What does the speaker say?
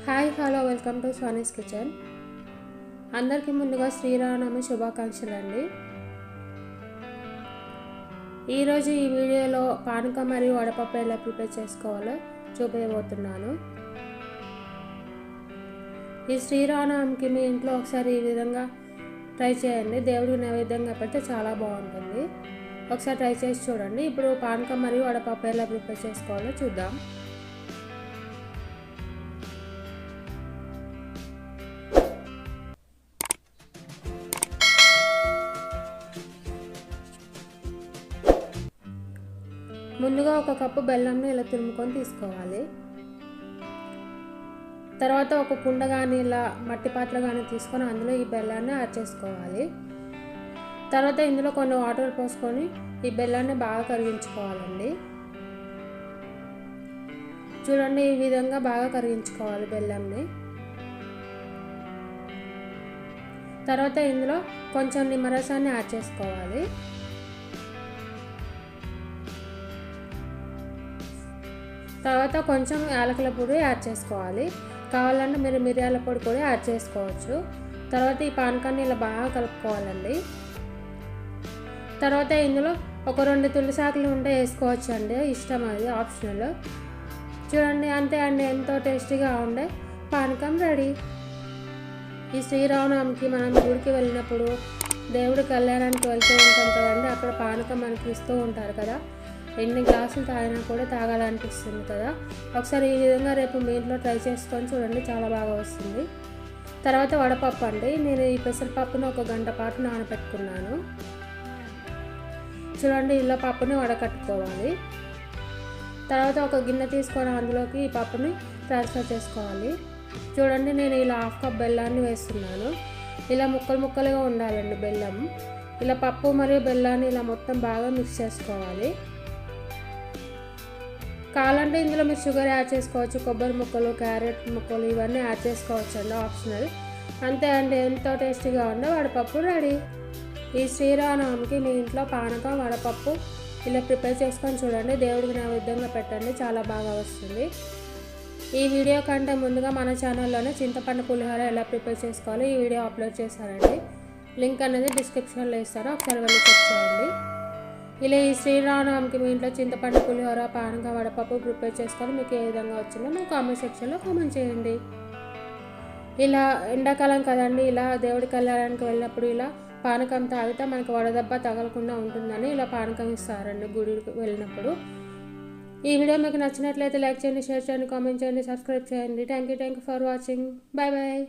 Hi hello welcome to సోనీస్ kitchen. అందరికీ ముందుగా శ్రీరామనవమి శుభాకాంక్షలు అండి. ఈరోజు ఈ వీడియోలో పానకం మరియు వడపప్పు ఎలా ప్రిపేర్ చేసుకోవాలో చూపించబోతున్నాను. ఈ శ్రీరామనవమికి మీ ఇంట్లో ఒకసారి ఈ విధంగా ట్రై చేయండి. దేవుడికి నైవేద్యంగా పెడితే చాలా బాగుంటుంది. ఒకసారి ట్రై చేసి చూడండి. ఇప్పుడు పానకం మరియు వడపప్పు ఎలా ప్రిపేర్ చేసుకోవాలో చూద్దాం. ముందుగా ఒక కప్పు బెల్లంని ఇలా తురుముకొని తీసుకోవాలి. తర్వాత ఒక కుండ కానీ ఇలా మట్టి పాత్ర కానీ తీసుకొని అందులో ఈ బెల్లాన్ని యాడ్ చేసుకోవాలి. తర్వాత ఇందులో కొన్ని వాటర్ పోసుకొని ఈ బెల్లాన్ని బాగా కరిగించుకోవాలండి. చూడండి, ఈ విధంగా బాగా కరిగించుకోవాలి బెల్లంని. తర్వాత ఇందులో కొంచెం నిమ్మరసాన్ని యాడ్ చేసుకోవాలి. తర్వాత కొంచెం యాలకుల పొడి యాడ్ చేసుకోవాలి. కావాలంటే మీరు మిరియాల పొడి కూడా యాడ్ చేసుకోవచ్చు. తర్వాత ఈ పానకాన్ని ఇలా బాగా కలుపుకోవాలండి. తర్వాత ఇందులో ఒక 2 తులసాకులు ఉంటే వేసుకోవచ్చు అండి, ఇష్టం, అది ఆప్షనల్. చూడండి, అంతే అండి, ఎంతో టేస్టీగా ఉండే పానకం రెడీ. ఈ శ్రీరామనవమికి మనం గుడికి వెళ్ళినప్పుడు దేవుడి కళ్యాణానికి వెళ్తూ ఉంటాం కదండి, అక్కడ పానకం మనకి ఇస్తూ ఉంటారు కదా. ఎన్ని గ్లాసులు తాగినా కూడా తాగాలనిపిస్తుంది కదా. ఒకసారి ఈ విధంగా రేపు మీ ఇంట్లో ట్రై చేసుకొని చూడండి, చాలా బాగా వస్తుంది. తర్వాత వడపప్పు అండి. నేను ఈ పెసరపప్పును 1 గంట పాటు నానబెట్టుకున్నాను. చూడండి, ఇలా పప్పుని వడకట్టుకోవాలి. తర్వాత ఒక గిన్నె తీసుకొని అందులోకి ఈ పప్పుని ట్రాన్స్ఫర్ చేసుకోవాలి. చూడండి, నేను ఇలా 1/2 కప్ బెల్లాన్ని వేస్తున్నాను. ఇలా ముక్కలు ముక్కలుగా ఉండాలండి బెల్లం. ఇలా పప్పు మరియు బెల్లాన్ని ఇలా మొత్తం బాగా మిక్స్ చేసుకోవాలి. కావాలంటే ఇందులో మీరు షుగర్ యాడ్ చేసుకోవచ్చు. కొబ్బరి ముక్కలు, క్యారెట్ ముక్కలు ఇవన్నీ యాడ్ చేసుకోవచ్చు అండి, ఆప్షనల్. అంతే అండి, ఎంతో టేస్టీగా ఉండే వడపప్పు రెడీ. ఈ శ్రీరామనవమికి మీ ఇంట్లో పానకం, వడపప్పు ఇలా ప్రిపేర్ చేసుకొని చూడండి. దేవుడికి నైవేద్యంగా పెట్టండి, చాలా బాగా వస్తుంది. ఈ వీడియో కంటే ముందుగా మన ఛానల్లోనే చింతపండు పులిహోర ఎలా ప్రిపేర్ చేసుకోవాలో ఈ వీడియో అప్లోడ్ చేశారండి. లింక్ అనేది డిస్క్రిప్షన్లో ఇస్తాను, ఒకసారి వెళ్ళి చెక్ చేయండి. ఇలా ఈ శ్రీరామనవమికి మీ ఇంట్లో చింతపండు పులిహోర, పానకం, వడపప్పు ప్రిపేర్ చేసుకొని మీకు ఏ విధంగా వచ్చిందో మా కామెంట్ సెక్షన్లో కామెంట్ చేయండి. ఇలా ఎండాకాలం కదండి, ఇలా దేవుడి కళ్యాణానికి వెళ్ళినప్పుడు ఇలా పానకం తాగితే మనకు వడదెబ్బ తగలకుండా ఉంటుందని ఇలా పానకం ఇస్తారండి గుడికి వెళ్ళినప్పుడు. ఈ వీడియో మీకు నచ్చినట్లయితే లైక్ చేయండి, షేర్ చేయండి, కామెంట్ చేయండి, సబ్స్క్రైబ్ చేయండి. Thank you for watching. Bye bye.